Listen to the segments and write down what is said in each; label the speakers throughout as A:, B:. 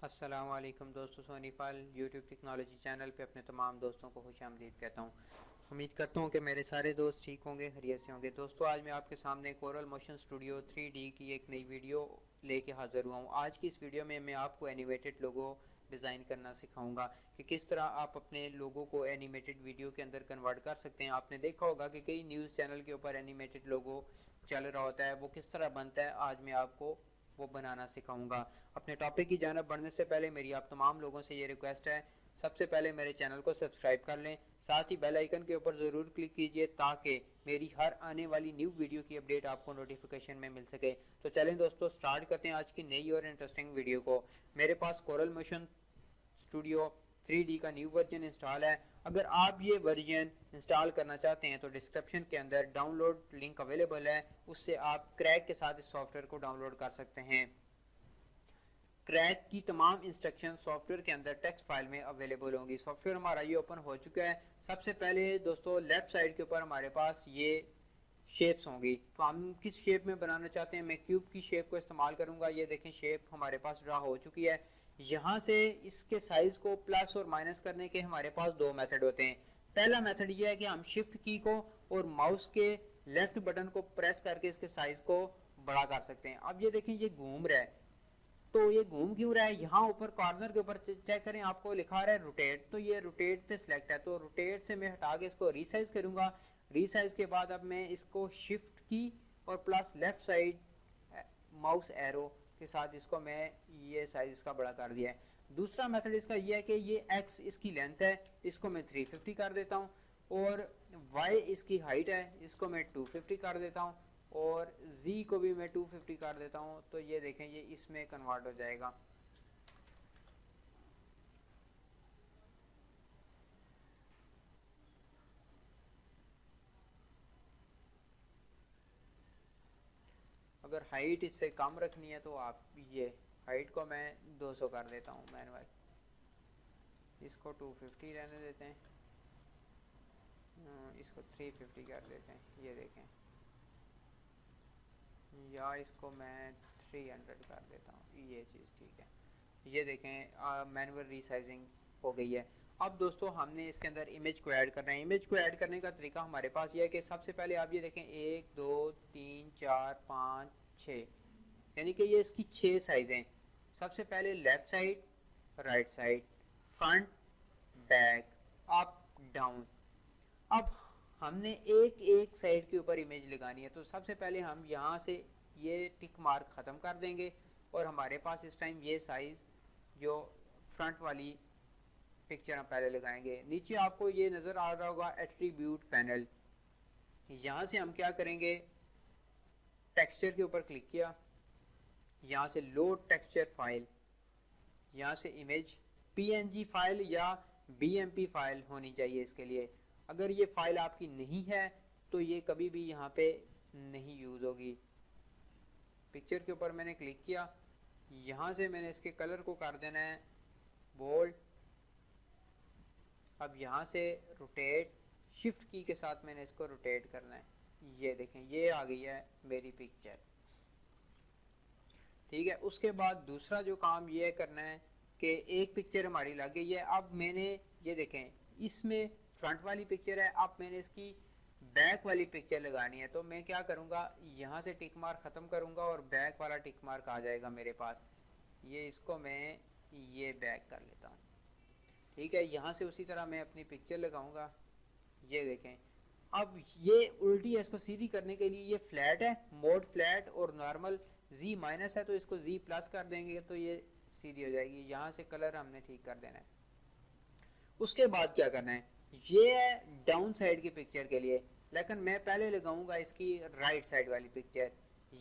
A: अस्सलाम वालेकुम दोस्तों, सोनीफाल यूट्यूब टेक्नोलॉजी चैनल पे अपने तमाम दोस्तों को खुशामदीद कहता हूँ। उम्मीद करता हूँ कि मेरे सारे दोस्त ठीक होंगे, खैरियत से होंगे। दोस्तों, आज मैं आपके सामने कोरल मोशन स्टूडियो 3D की एक नई वीडियो लेके हाज़िर हुआ हूँ। आज की इस वीडियो में मैं आपको एनिमेटेड लोगो डिज़ाइन करना सिखाऊंगा कि किस तरह आप अपने लोगों को एनिमेटेड वीडियो के अंदर कन्वर्ट कर सकते हैं। आपने देखा होगा कि कई न्यूज़ चैनल के ऊपर एनिमेटेड लोगो चल रहा होता है, वो किस तरह बनता है आज मैं आपको वो बनाना सिखाऊंगा। अपने टॉपिक की जानब बढ़ने से पहले मेरी आप तमाम लोगों से ये रिक्वेस्ट है, सबसे पहले मेरे चैनल को सब्सक्राइब कर लें, साथ ही बेल आइकन के ऊपर ज़रूर क्लिक कीजिए ताकि मेरी हर आने वाली न्यू वीडियो की अपडेट आपको नोटिफिकेशन में मिल सके। तो चलें दोस्तों, स्टार्ट करते हैं आज की नई और इंटरेस्टिंग वीडियो को। मेरे पास कोरल मोशन स्टूडियो 3D का न्यू वर्जन इंस्टॉल है। अगर आप ये वर्जन इंस्टॉल करना चाहते हैं तो डिस्क्रिप्शन के अंदर डाउनलोड लिंक अवेलेबल है, उससे आप क्रैक के साथ इस सॉफ्टवेयर को डाउनलोड कर सकते हैं। क्रैक की तमाम इंस्ट्रक्शन सॉफ्टवेयर के अंदर टेक्स्ट फाइल में अवेलेबल होंगी। सॉफ्टवेयर हमारा ये ओपन हो चुका है। सबसे पहले दोस्तों लेफ्ट साइड के ऊपर हमारे पास ये शेप्स होंगी, तो हम किस शेप में बनाना चाहते हैं। मैं क्यूब की शेप को इस्तेमाल करूंगा। ये देखें, शेप हमारे पास ड्रा हो चुकी है। यहाँ से इसके साइज को प्लस और माइनस करने के हमारे पास दो मेथड होते हैं। पहला मेथड ये है कि हम शिफ्ट की को और माउस के लेफ्ट बटन को प्रेस करके इसके साइज को बड़ा कर सकते हैं। अब ये देखें, ये घूम रहा है, तो ये घूम क्यों रहा है। यहाँ ऊपर कॉर्नर के ऊपर चेक करें, आपको लिखा रहा है रोटेट, तो ये रोटेट पे सिलेक्ट है, तो रोटेट से मैं हटा के इसको रीसाइज करूंगा। रीसाइज के बाद अब मैं इसको शिफ्ट की और plus left side mouse arrow के साथ इसको मैं ये साइज इसका बड़ा कर दिया है। दूसरा मेथड इसका ये है कि ये एक्स इसकी लेंथ है, इसको मैं 350 कर देता हूँ, और वाई इसकी हाइट है, इसको मैं 250 कर देता हूँ, और z को भी मैं 250 कर देता हूँ। तो ये देखें, ये इसमें कन्वर्ट हो जाएगा। अगर हाइट इससे कम रखनी है तो आप ये हाइट को मैं 200 कर देता हूँ मैनुअल, इसको 250 रहने देते हैं, इसको 350 कर देते हैं। ये देखें, या इसको मैं 300 कर देता हूँ, ये चीज़ ठीक है। ये देखें, मैनुअल रीसाइजिंग हो गई है। अब दोस्तों हमने इसके अंदर इमेज को ऐड करना है। इमेज को ऐड करने का तरीका हमारे पास ये है कि सबसे पहले आप ये देखें, 1 2 3 4 5 6, यानी कि ये इसकी 6 साइजें। सबसे पहले left side, right side, front, back, up, down. अब हमने एक एक साइड के ऊपर इमेज लगानी है, तो सबसे पहले हम यहाँ से ये टिक मार्क ख़त्म कर देंगे और हमारे पास इस टाइम ये साइज़ जो फ्रंट वाली पिक्चर हम पहले लगाएंगे। नीचे आपको ये नज़र आ रहा होगा एट्रीब्यूट पैनल, यहाँ से हम क्या करेंगे, टेक्सचर के ऊपर क्लिक किया, यहाँ से लोड टेक्सचर फाइल, यहाँ से इमेज पीएनजी फाइल या बीएमपी फाइल होनी चाहिए इसके लिए। अगर ये फाइल आपकी नहीं है तो ये कभी भी यहाँ पे नहीं यूज़ होगी। पिक्चर के ऊपर मैंने क्लिक किया, यहाँ से मैंने इसके कलर को कर देना है बोल्ड। अब यहाँ से रोटेट, शिफ्ट की के साथ मैंने इसको रोटेट करना है। ये देखें, ये आ गई है मेरी पिक्चर, ठीक है। उसके बाद दूसरा जो काम ये करना है कि एक पिक्चर हमारी लग गई है। अब मैंने ये देखें, इसमें फ्रंट वाली पिक्चर है, अब मैंने इसकी बैक वाली पिक्चर लगानी है। तो मैं क्या करूँगा, यहाँ से टिक मार्क ख़त्म करूँगा और बैक वाला टिक मार्क आ जाएगा मेरे पास। ये इसको मैं ये बैक कर लेता हूँ, ठीक है। यहाँ से उसी तरह मैं अपनी पिक्चर लगाऊंगा। ये देखें, अब ये उल्टी है, इसको सीधी करने के लिए ये फ्लैट है, मोड फ्लैट, और नॉर्मल z माइनस है तो इसको z प्लस कर देंगे तो ये सीधी हो जाएगी। यहाँ से कलर हमने ठीक कर देना है। उसके बाद क्या करना है, ये है डाउन साइड की पिक्चर के लिए, लेकिन मैं पहले लगाऊंगा इसकी राइट साइड वाली पिक्चर।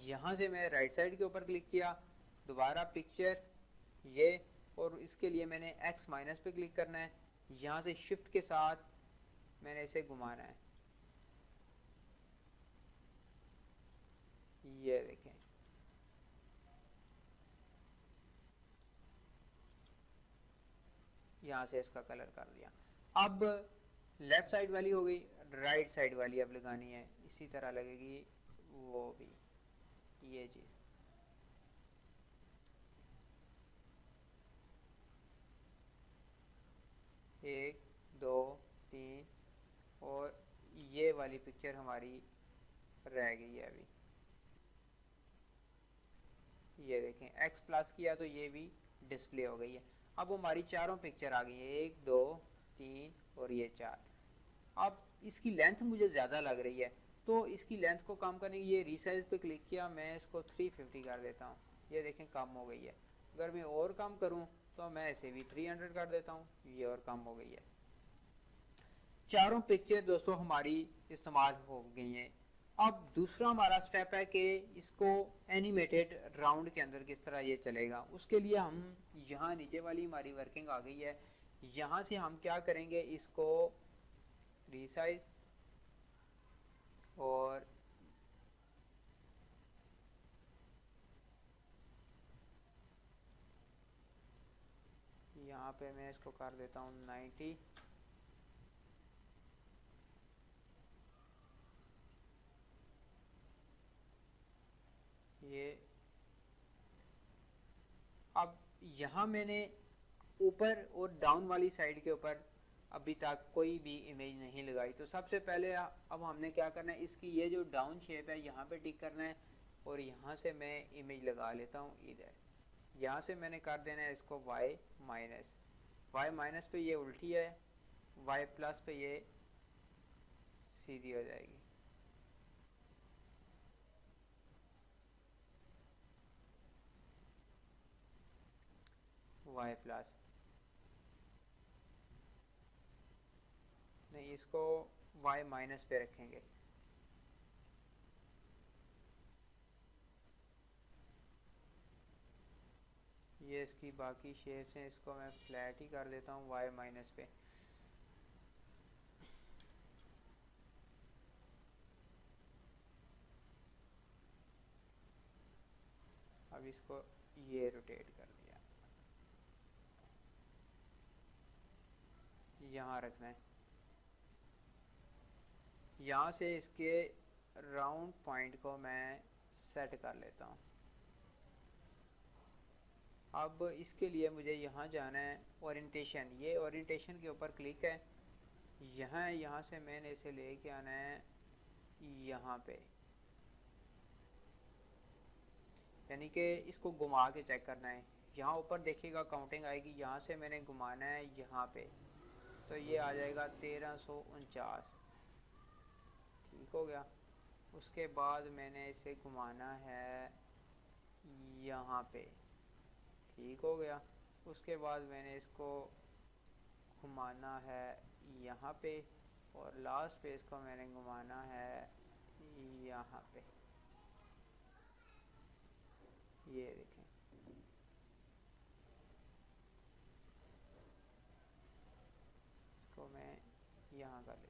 A: यहाँ से मैं राइट साइड के ऊपर क्लिक किया, दोबारा पिक्चर ये, और इसके लिए मैंने x माइनस पे क्लिक करना है। यहाँ से शिफ्ट के साथ मैंने इसे घुमाना है। ये देखें, यहाँ से इसका कलर कर दिया। अब लेफ्ट साइड वाली हो गई, राइट साइड वाली अब लगानी है, इसी तरह लगेगी वो भी, ये चीज़। 1 2 3 और ये वाली पिक्चर हमारी रह गई है अभी। ये देखें x प्लस किया तो ये भी डिस्प्ले हो गई है। अब हमारी चारों पिक्चर आ गई है, 1 2 3 और ये 4। अब इसकी लेंथ मुझे ज़्यादा लग रही है, तो इसकी लेंथ को कम करने के लिए रीसाइज पे क्लिक किया, मैं इसको 350 कर देता हूँ। ये देखें कम हो गई है। अगर मैं और कम करूँ तो मैं इसे भी 300 कर देता हूँ, ये और कम हो गई है। चारों पिक्चर दोस्तों हमारी इस्तेमाल हो गई हैं। अब दूसरा हमारा स्टेप है कि इसको एनिमेटेड राउंड के अंदर किस तरह ये चलेगा। उसके लिए हम यहाँ नीचे वाली हमारी वर्किंग आ गई है, यहाँ से हम क्या करेंगे, इसको रीसाइज और यहाँ पे मैं इसको कर देता हूँ 90। ये अब यहाँ मैंने ऊपर और डाउन वाली साइड के ऊपर अभी तक कोई भी इमेज नहीं लगाई। तो सबसे पहले अब हमने क्या करना है, इसकी ये जो डाउन शेप है यहाँ पे टिक करना है और यहाँ से मैं इमेज लगा लेता हूँ इधर। यहाँ से मैंने कर देना है इसको y माइनस पे ये उल्टी है, y प्लस पे ये सीधी हो जाएगी। y प्लस नहीं, इसको y माइनस पे रखेंगे। ये इसकी बाकी शेप्स हैं, इसको मैं फ्लैट ही कर देता हूँ y माइनस पे। अब इसको ये रोटेट कर दिया, यहाँ रखना है। यहाँ से इसके राउंड पॉइंट को मैं सेट कर लेता हूँ। अब इसके लिए मुझे यहाँ जाना है ओरिएंटेशन, ये ओरिएंटेशन के ऊपर क्लिक है, यहाँ से मैंने इसे लेके आना है यहाँ पे, यानी कि इसको घुमा के चेक करना है। यहाँ ऊपर देखिएगा काउंटिंग आएगी, यहाँ से मैंने घुमाना है यहाँ पे, तो ये आ जाएगा 1349। ठीक हो गया। उसके बाद मैंने इसे घुमाना है यहाँ पे, ठीक हो गया। उसके बाद मैंने इसको घुमाना है यहाँ पे और लास्ट पे इसको मैंने घुमाना है यहाँ पे। ये देखें, इसको मैं यहाँ कर लेता हूँ।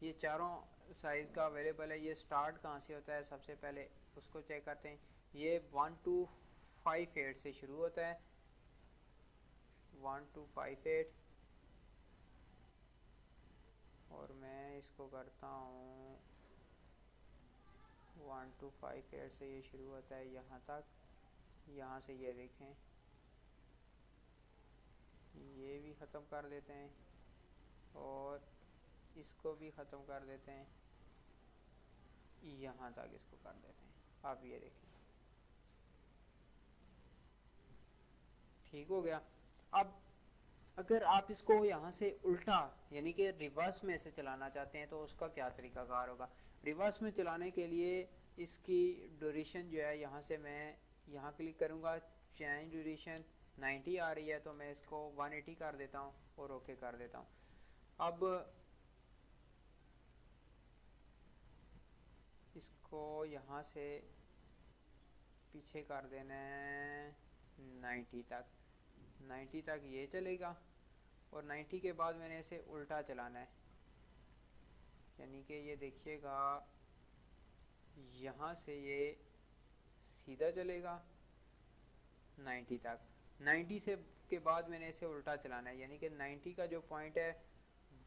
A: ये चारों साइज़ का अवेलेबल है। ये स्टार्ट कहाँ से होता है, सबसे पहले उसको चेक करते हैं। ये 1258 से शुरू होता है, 1258, और मैं इसको करता हूँ 1258 से ये शुरू होता है यहाँ तक। यहाँ से ये देखें, ये भी ख़त्म कर देते हैं और इसको भी ख़त्म कर देते हैं, यहाँ तक इसको कर देते हैं। अब ये देखें, ठीक हो गया। अब अगर आप इसको यहाँ से उल्टा यानी कि रिवर्स में से चलाना चाहते हैं तो उसका क्या तरीकाकार होगा। रिवर्स में चलाने के लिए इसकी ड्यूरेशन जो है, यहाँ से मैं यहाँ क्लिक करूँगा, चेंज ड्यूरेशन 90 आ रही है तो मैं इसको 180 कर देता हूँ और ओके कर देता हूँ। अब इसको यहाँ से पीछे कर देना है 90 तक, 90 तक ये चलेगा और 90 के बाद मैंने इसे उल्टा चलाना है, यानी कि ये देखिएगा यहाँ से ये सीधा चलेगा 90 तक। 90 से के बाद मैंने इसे उल्टा चलाना है, यानी कि 90 का जो पॉइंट है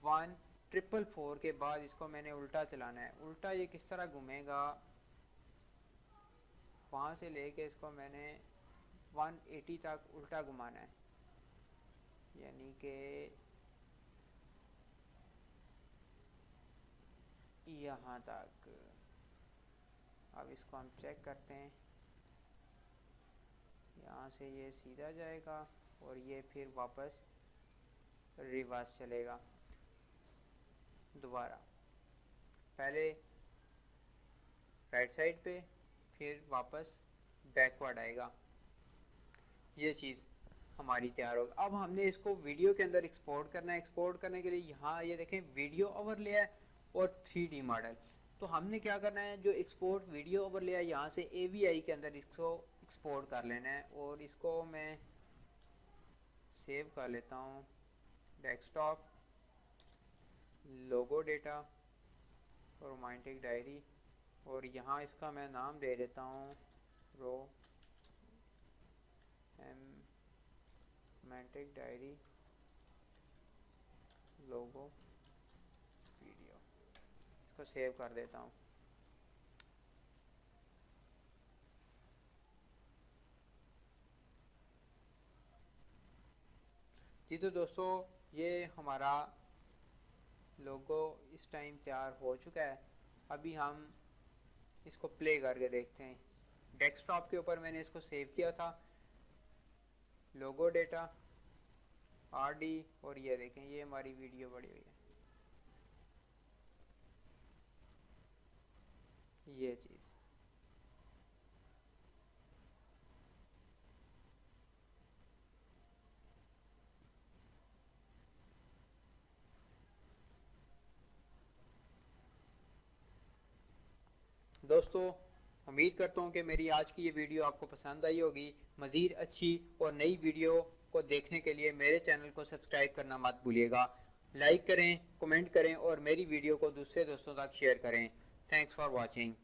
A: 1444 के बाद इसको मैंने उल्टा चलाना है। उल्टा ये किस तरह घूमेगा, वहाँ से लेके इसको मैंने 180 तक उल्टा घुमाना है, यानी कि यहाँ तक। अब इसको हम चेक करते हैं, यहाँ से ये सीधा जाएगा और ये फिर वापस रिवर्स चलेगा। दोबारा पहले राइट साइड पे, फिर वापस बैकवर्ड आएगा। ये चीज़ हमारी तैयार होगी। अब हमने इसको वीडियो के अंदर एक्सपोर्ट करना है। एक्सपोर्ट करने के लिए यहाँ ये देखें वीडियो ओवरले है और 3D मॉडल। तो हमने क्या करना है, जो एक्सपोर्ट वीडियो ओवरले है यहाँ से AVI के अंदर इसको एक्सपोर्ट कर लेना है। और इसको मैं सेव कर लेता हूँ, डेस्कटॉप, लोगो डेटा और रोमांटिक डायरी, और यहाँ इसका मैं नाम दे देता हूँ रोमांटिक डायरी लोगो वीडियो। इसको सेव कर देता हूँ। जी तो दोस्तों, ये हमारा लोगो इस टाइम तैयार हो चुका है। अभी हम इसको प्ले करके देखते हैं। डेस्कटॉप के ऊपर मैंने इसको सेव किया था, लोगो डेटा RD, और ये देखें ये हमारी वीडियो बड़ी हुई है। ये चीज़ दोस्तों, उम्मीद करता हूँ कि मेरी आज की ये वीडियो आपको पसंद आई होगी। मज़ीद अच्छी और नई वीडियो को देखने के लिए मेरे चैनल को सब्सक्राइब करना मत भूलिएगा। लाइक करें, कमेंट करें और मेरी वीडियो को दूसरे दोस्तों तक शेयर करें। Thanks for watching.